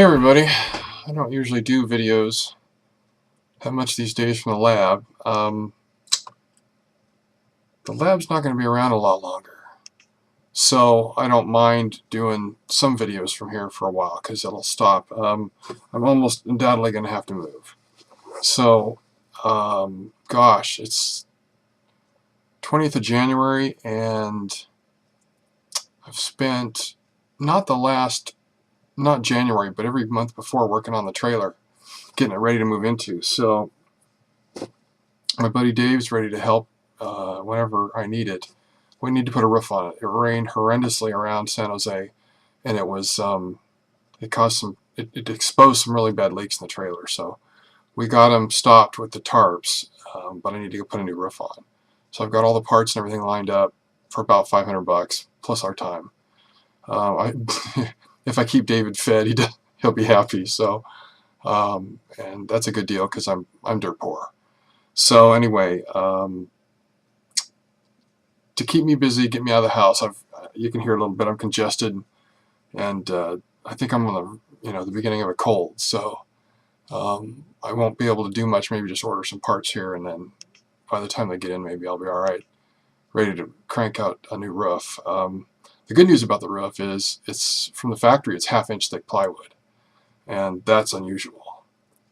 Everybody. I don't usually do videos that much these days from the lab. The lab's not going to be around a lot longer, so I don't mind doing some videos from here for a while because it'll stop. I'm almost undoubtedly going to have to move. So, gosh, it's 20th of January, and I've spent not January, but every month before working on the trailer, getting it ready to move into. So my buddy Dave's ready to help whenever I need it. We need to put a roof on it. It rained horrendously around San Jose, and it was it exposed some really bad leaks in the trailer. So we got them stopped with the tarps, but I need to go put a new roof on. So I've got all the parts and everything lined up for about $500 plus our time. If I keep David fed, he'll be happy. So and that's a good deal because I'm dirt poor. So anyway, to keep me busy, get me out of the house, you can hear a little bit. I'm congested, and I think I'm on the beginning of a cold. So I won't be able to do much. Maybe just order some parts here, and then by the time they get in, maybe I'll be all right, ready to crank out a new roof. The good news about the roof is it's from the factory. It's 1/2 inch thick plywood, and that's unusual.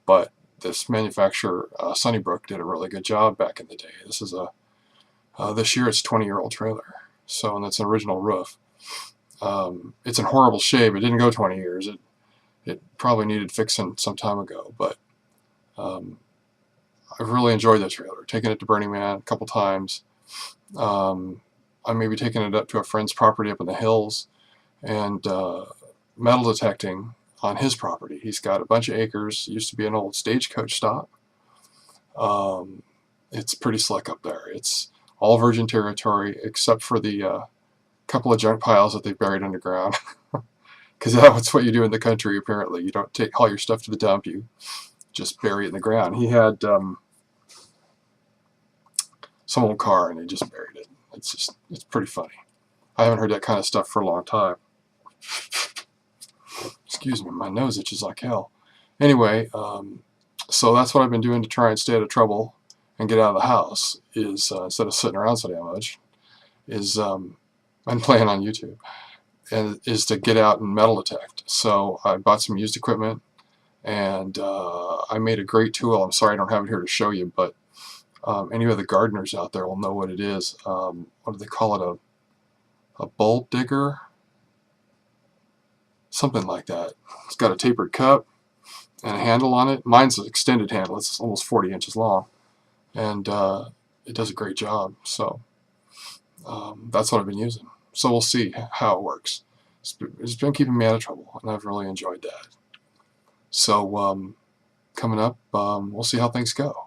But this manufacturer, Sunnybrook, did a really good job back in the day. This year it's a 20-year-old trailer, and it's an original roof. It's in horrible shape. It didn't go 20 years. It probably needed fixing some time ago, but I've really enjoyed the trailer. Taken it to Burning Man a couple times. I may be taking it up to a friend's property up in the hills and metal detecting on his property. He's got a bunch of acres. It used to be an old stagecoach stop. It's pretty slick up there. It's all virgin territory except for the couple of junk piles that they've buried underground. Because that's what you do in the country, apparently. You don't take all your stuff to the dump. You just bury it in the ground. He had some old car, and he just buried it. It's pretty funny. I haven't heard that kind of stuff for a long time. Excuse me, my nose itches like hell. Anyway, so that's what I've been doing to try and stay out of trouble and get out of the house, is instead of sitting around so damn much, I'm playing on YouTube, and is to get out and metal detect. So I bought some used equipment, and I made a great tool. I'm sorry I don't have it here to show you, but any of the gardeners out there will know what it is. What do they call it? A bolt digger? Something like that. It's got a tapered cup and a handle on it. Mine's an extended handle. It's almost 40 inches long, and it does a great job. So that's what I've been using. So we'll see how it works. It's been keeping me out of trouble, and I've really enjoyed that. So coming up, we'll see how things go.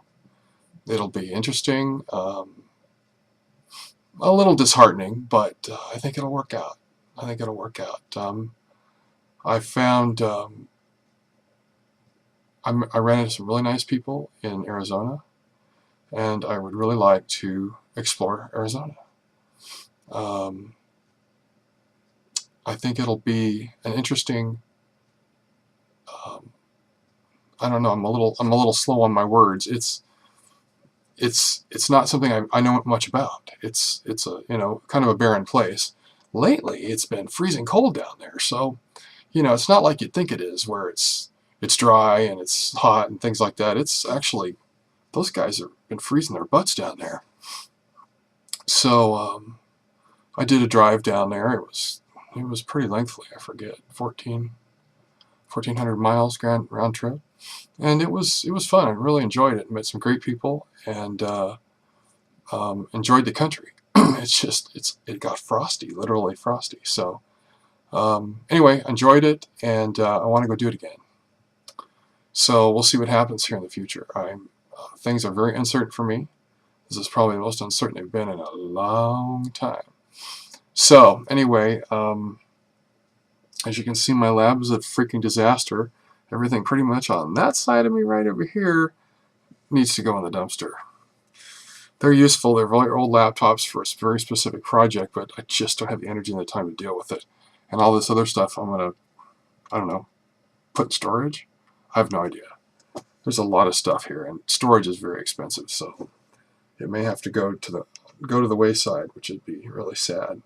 It'll be interesting, a little disheartening, but I think it'll work out. I found I ran into some really nice people in Arizona, and I would really like to explore Arizona. I think it'll be an interesting. I don't know. I'm a little slow on my words. It's not something I know much about. It's a kind of a barren place. Lately, it's been freezing cold down there, so it's not like you'd think it is, where it's dry and it's hot and things like that. It's actually, those guys have been freezing their butts down there. So I did a drive down there. It was pretty lengthy. I forget, 1,400 miles round trip, and it was fun. I really enjoyed it. Met some great people, and enjoyed the country. It got frosty, literally frosty. So anyway, enjoyed it, and I want to go do it again. So we'll see what happens here in the future. Things are very uncertain for me. This is probably the most uncertain they've been in a long time. So anyway, as you can see, my lab is a freaking disaster. Everything pretty much on that side of me right over here needs to go in the dumpster. They're useful. They're really old laptops for a very specific project, but I just don't have the energy and the time to deal with it. And all this other stuff, I'm going to, I don't know, put storage? I have no idea. There's a lot of stuff here, and storage is very expensive, so it may have to go to the wayside, which would be really sad.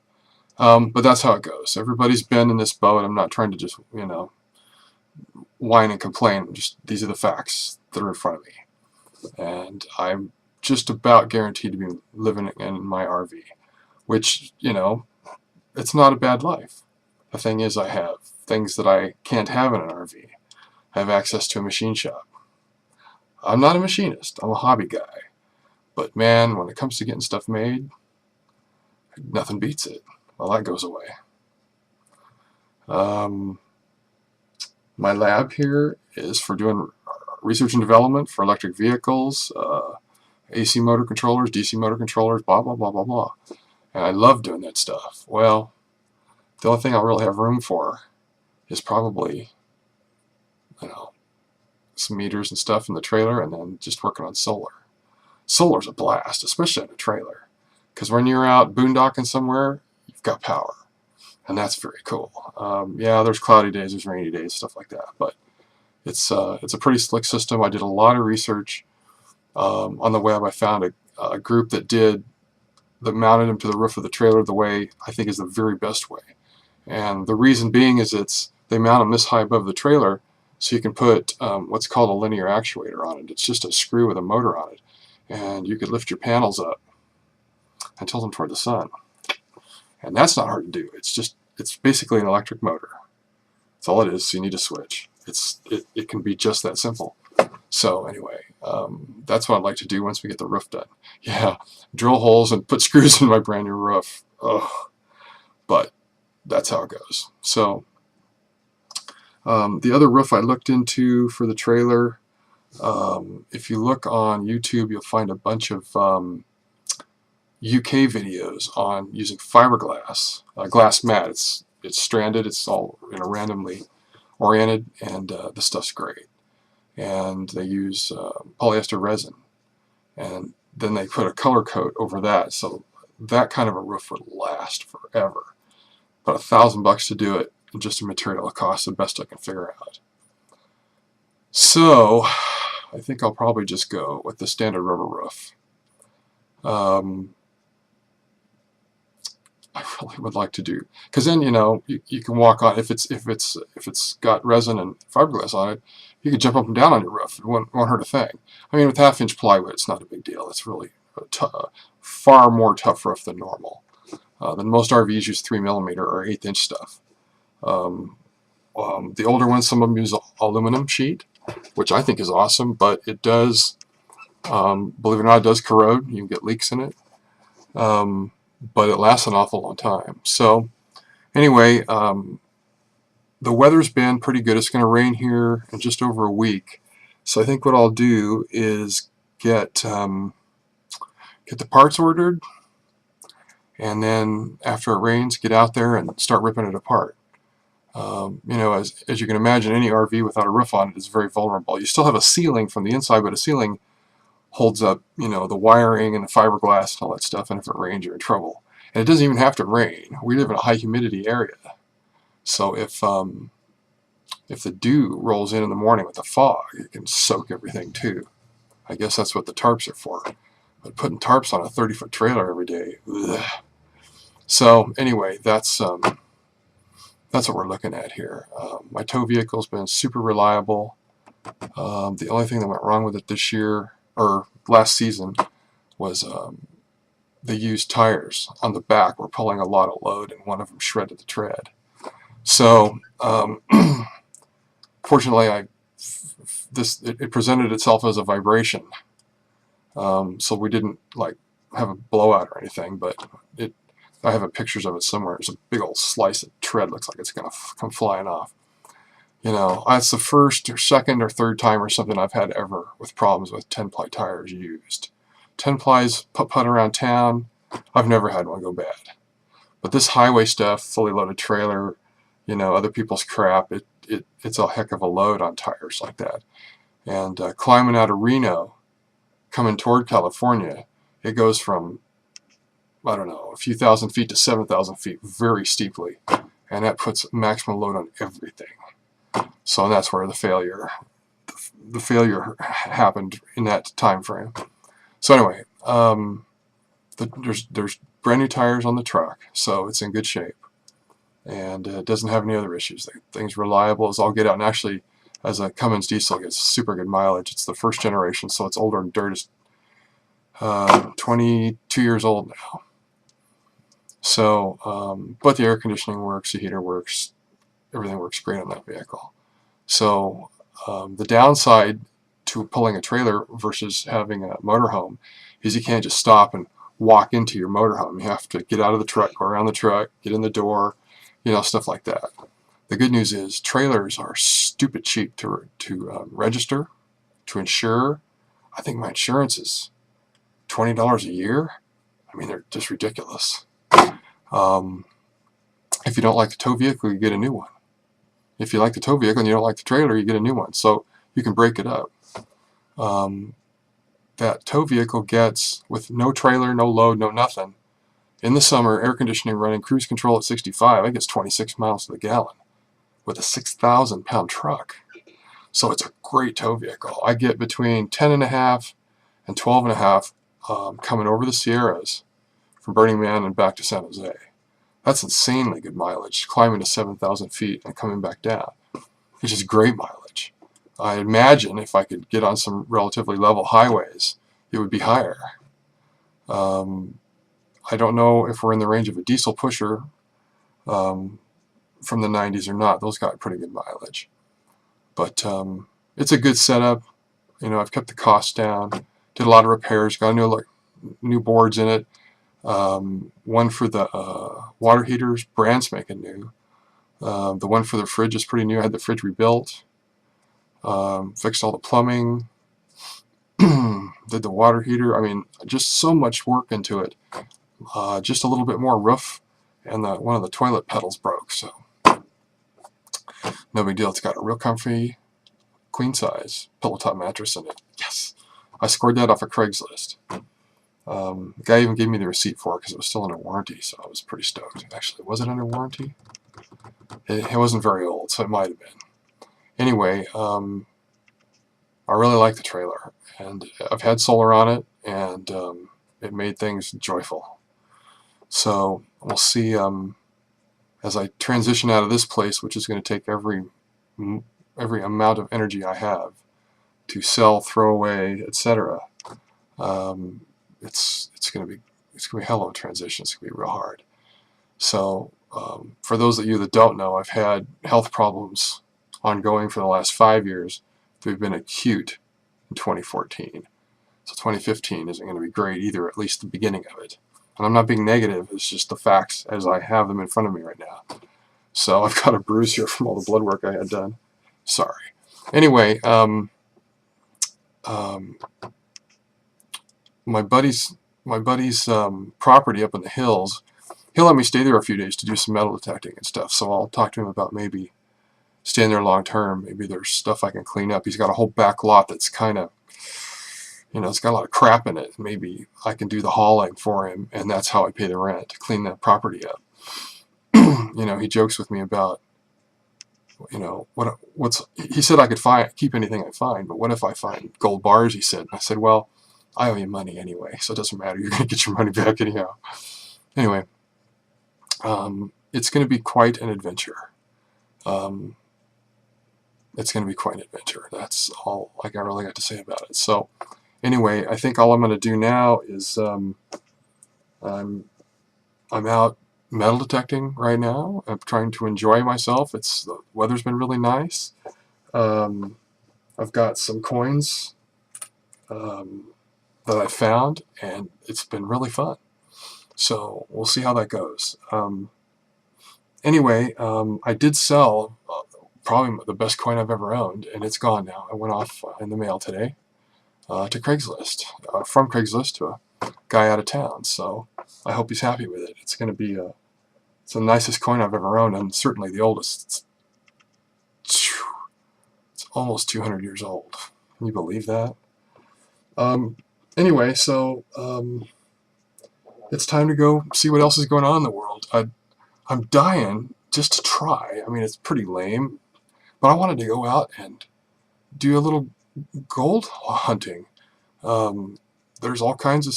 But that's how it goes. Everybody's been in this boat. I'm not trying to just, whine and complain. Just these are the facts that are in front of me. And I'm just about guaranteed to be living in my RV, which, it's not a bad life. The thing is, I have things that I can't have in an RV. I have access to a machine shop. I'm not a machinist. I'm a hobby guy. But man, when it comes to getting stuff made, nothing beats it. Well, that goes away. My lab here is for doing research and development for electric vehicles, AC motor controllers, DC motor controllers, blah, blah, blah, blah, blah. And I love doing that stuff. Well, the only thing I'll really have room for is probably, some meters and stuff in the trailer, and then just working on solar. Solar's a blast, especially in a trailer, because when you're out boondocking somewhere, you've got power, and that's very cool. Yeah, there's cloudy days, there's rainy days, stuff like that, but it's a pretty slick system. I did a lot of research on the web. I found a group that mounted them to the roof of the trailer the way I think is the very best way, and the reason being is they mount them this high above the trailer, so you can put what's called a linear actuator on it. It's just a screw with a motor on it, and you could lift your panels up and tilt them toward the sun. And that's not hard to do. It's basically an electric motor. That's all it is. So you need a switch. It can be just that simple. So anyway, that's what I'd like to do once we get the roof done. Yeah, drill holes and put screws in my brand new roof. Ugh. But that's how it goes. So the other roof I looked into for the trailer, if you look on YouTube, you'll find a bunch of UK videos on using fiberglass, glass mat. It's stranded, it's all randomly oriented, and the stuff's great. And they use polyester resin, and then they put a color coat over that, so that kind of a roof would last forever. But $1,000 to do it, and just a material cost, the best I can figure out. So I think I'll probably just go with the standard rubber roof. I really would like to do, because then you can walk on, if it's got resin and fiberglass on it, you can jump up and down on your roof. It won't hurt a thing. I mean, with 1/2-inch plywood, it's not a big deal. It's really a far more tough roof than normal. Than most RVs use 3mm or 1/8-inch stuff. The older ones, some of them use aluminum sheet, which I think is awesome, but it does, believe it or not, it does corrode. You can get leaks in it. But it lasts an awful long time. So anyway, the weather's been pretty good. It's going to rain here in just over a week. So I think what I'll do is get the parts ordered, and then after it rains, get out there and start ripping it apart. As you can imagine, any RV without a roof on it is very vulnerable. You still have a ceiling from the inside, but a ceiling holds up, the wiring and the fiberglass and all that stuff, and if it rains, you're in trouble. And it doesn't even have to rain. We live in a high humidity area. So if the dew rolls in the morning with the fog, it can soak everything too. I guess that's what the tarps are for. But putting tarps on a 30-foot trailer every day, ugh. So anyway, that's what we're looking at here. My tow vehicle's been super reliable. The only thing that went wrong with it this year, or last season, was the used tires on the back were pulling a lot of load, and one of them shredded the tread. So fortunately, it presented itself as a vibration, so we didn't have a blowout or anything. But I have pictures of it somewhere. There's a big old slice of tread, looks like it's going to come flying off. That's the first or second or third time or something I've had ever with problems with 10-ply tires used. 10-plies putt around town, I've never had one go bad. But this highway stuff, fully loaded trailer, other people's crap, it's a heck of a load on tires like that. And climbing out of Reno, coming toward California, it goes from, I don't know, a few thousand feet to 7,000 feet very steeply. And that puts maximum load on everything. So that's where the failure happened in that time frame. So anyway, there's brand new tires on the truck, so it's in good shape, and it doesn't have any other issues. The thing's reliable as all get out, and actually, as a Cummins diesel, gets super good mileage. It's the first generation, so it's older than dirt. It's 22 years old now. So, but the air conditioning works, the heater works, everything works great on that vehicle. So the downside to pulling a trailer versus having a motorhome is you can't just stop and walk into your motorhome. You have to get out of the truck, go around the truck, get in the door, stuff like that. The good news is trailers are stupid cheap to register, to insure. I think my insurance is $20 a year. I mean, they're just ridiculous. If you don't like the tow vehicle, you get a new one. If you like the tow vehicle and you don't like the trailer, you get a new one. So you can break it up. That tow vehicle gets, with no trailer, no load, no nothing, in the summer, air conditioning running, cruise control at 65, it gets 26 miles to the gallon with a 6,000-pound truck. So it's a great tow vehicle. I get between 10.5 and 12.5 coming over the Sierras from Burning Man and back to San Jose. That's insanely good mileage, climbing to 7,000 feet and coming back down. It's just great mileage. I imagine if I could get on some relatively level highways, it would be higher. I don't know if we're in the range of a diesel pusher from the 90s or not. Those got pretty good mileage. But it's a good setup. I've kept the costs down, did a lot of repairs, got new boards in it. One for the water heaters, brand spanking new. The one for the fridge is pretty new. I had the fridge rebuilt. Fixed all the plumbing. Did the water heater. I mean, just so much work into it. Just a little bit more roof, and one of the toilet pedals broke, so no big deal. It's got a real comfy, queen size pillow top mattress in it. Yes, I scored that off of Craigslist. The guy even gave me the receipt for it because it was still under warranty, so I was pretty stoked. Actually, was it under warranty? It wasn't very old, so it might have been. Anyway, I really like the trailer, and I've had solar on it, and it made things joyful. So we'll see as I transition out of this place, which is going to take every amount of energy I have to sell, throw away, etc. It's going to be a hell of a transition. It's going to be real hard. So for those of you that don't know, I've had health problems ongoing for the last 5 years. They've been acute in 2014. So 2015 isn't going to be great either, at least the beginning of it. And I'm not being negative, it's just the facts as I have them in front of me right now. So I've got a bruise here from all the blood work I had done. Sorry. Anyway, my buddy's property up in the hills, he'll let me stay there a few days to do some metal detecting and stuff. So I'll talk to him about maybe staying there long term. Maybe there's stuff I can clean up. He's got a whole back lot that's kind of, it's got a lot of crap in it. Maybe I can do the hauling for him, and that's how I pay the rent, to clean that property up. He jokes with me about, he said I could keep anything I find, but what if I find gold bars, he said. And I said, well, I owe you money anyway, so it doesn't matter. You're going to get your money back anyhow. Anyway, it's going to be quite an adventure. It's going to be quite an adventure. That's all I really got to say about it. So anyway, I think all I'm going to do now is I'm out metal detecting right now. I'm trying to enjoy myself. The weather's been really nice. I've got some coins that I found, and it's been really fun. So we'll see how that goes. Anyway, I did sell probably the best coin I've ever owned, and it's gone now. It went off in the mail today to Craigslist, from Craigslist to a guy out of town. So I hope he's happy with it. It's going to be it's the nicest coin I've ever owned, and certainly the oldest. It's almost 200 years old. Can you believe that? Anyway, so it's time to go see what else is going on in the world. I'm dying just to try. I mean, it's pretty lame, But I wanted to go out and do a little gold hunting. There's all kinds of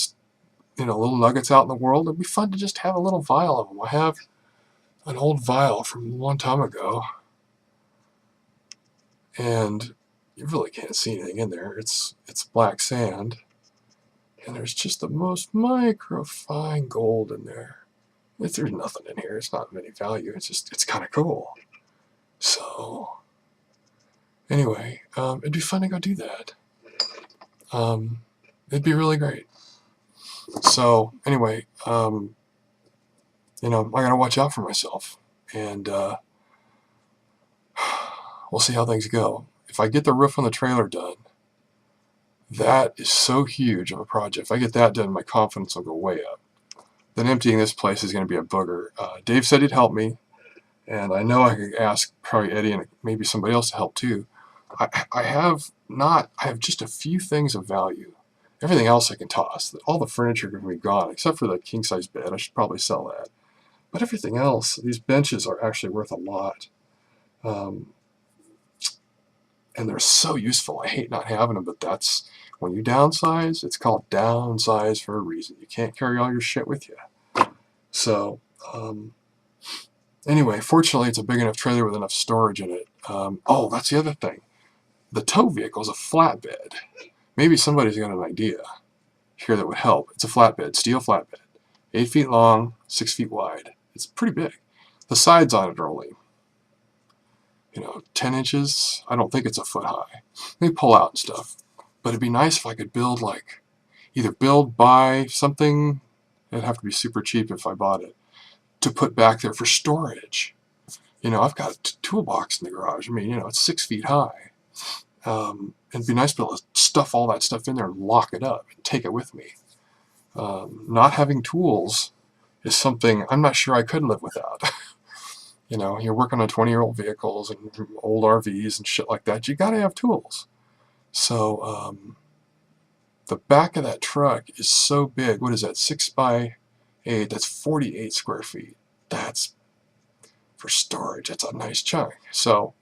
little nuggets out in the world. It'd be fun to just have a little vial of them. I have an old vial from a long time ago, and you really can't see anything in there. It's black sand, and there's just the most microfine gold in there. There's nothing in here. It's not of any value. It's kind of cool. So anyway, it'd be fun to go do that. It'd be really great. So anyway, I gotta watch out for myself, and we'll see how things go. If I get the roof on the trailer done, that is so huge of a project. If I get that done, my confidence will go way up. Then emptying this place is going to be a booger. Dave said he'd help me, and I know I could ask probably Eddie and maybe somebody else to help too. I have just a few things of value. Everything else I can toss. All the furniture can be gone, except for the king-size bed. I should probably sell that. But everything else, these benches are actually worth a lot. And they're so useful. I hate not having them, but that's, when you downsize, it's called downsize for a reason. You can't carry all your shit with you. So, anyway, fortunately, it's a big enough trailer with enough storage in it. Oh, that's the other thing. The tow vehicle is a flatbed. Maybe somebody's got an idea here that would help. It's a flatbed, steel flatbed. 8 feet long, 6 feet wide. It's pretty big. The sides on it are only, 10 inches. I don't think it's a foot high. They pull out and stuff. But it'd be nice if I could build, buy something. It'd have to be super cheap if I bought it, to put back there for storage. I've got a toolbox in the garage. It's 6 feet high. It'd be nice to be able to stuff all that stuff in there and lock it up and take it with me. Not having tools is something I'm not sure I could live without. You're working on 20-year-old vehicles and old RVs and shit like that. You got to have tools. So the back of that truck is so big. What is that? 6 by 8. That's 48 square feet. That's for storage. That's a nice chunk. So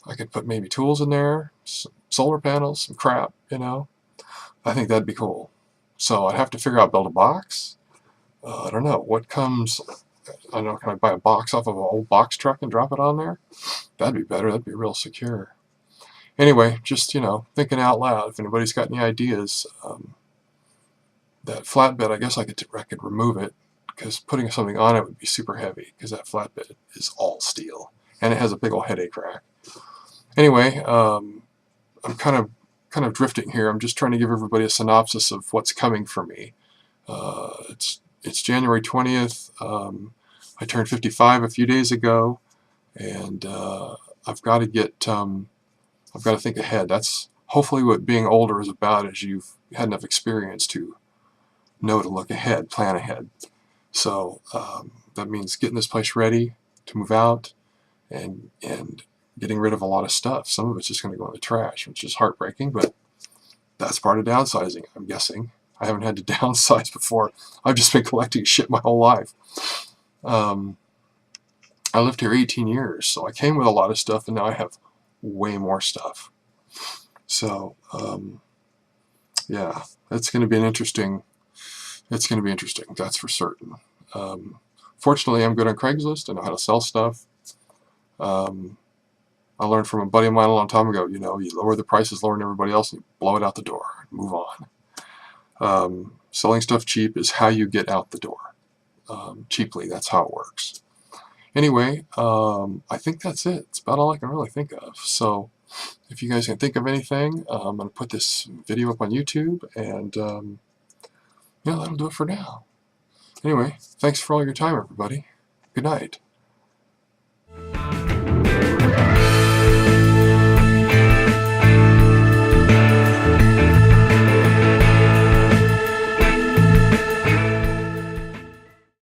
I could put maybe tools in there, some solar panels, some crap. I think that'd be cool. So I'd have to figure out, build a box. I don't know what comes. I don't know. Can I buy a box off of an old box truck and drop it on there? That'd be better. That'd be real secure. Anyway, just, thinking out loud. If anybody's got any ideas, that flatbed, I guess I could remove it, because putting something on it would be super heavy, because that flatbed is all steel, and it has a big old headache rack. Anyway, I'm kind of drifting here. I'm just trying to give everybody a synopsis of what's coming for me. It's January 20th. I turned 55 a few days ago, and I've got to think ahead. That's hopefully what being older is about, is you've had enough experience to know to look ahead, plan ahead. So that means getting this place ready to move out, and getting rid of a lot of stuff. Some of it's just going to go in the trash, which is heartbreaking, but that's part of downsizing, I'm guessing. I haven't had to downsize before. I've just been collecting shit my whole life. I lived here 18 years, so I came with a lot of stuff, and now I have way more stuff. So, yeah, it's going to be interesting, that's for certain. Fortunately, I'm good on Craigslist. I know how to sell stuff. I learned from a buddy of mine a long time ago, you lower the prices lower than everybody else, and you blow it out the door and move on. Selling stuff cheap is how you get out the door. Cheaply, that's how it works. Anyway, I think that's it. It's about all I can really think of. So if you guys can think of anything, I'm going to put this video up on YouTube, and yeah, that'll do it for now. Anyway, thanks for all your time, everybody. Good night.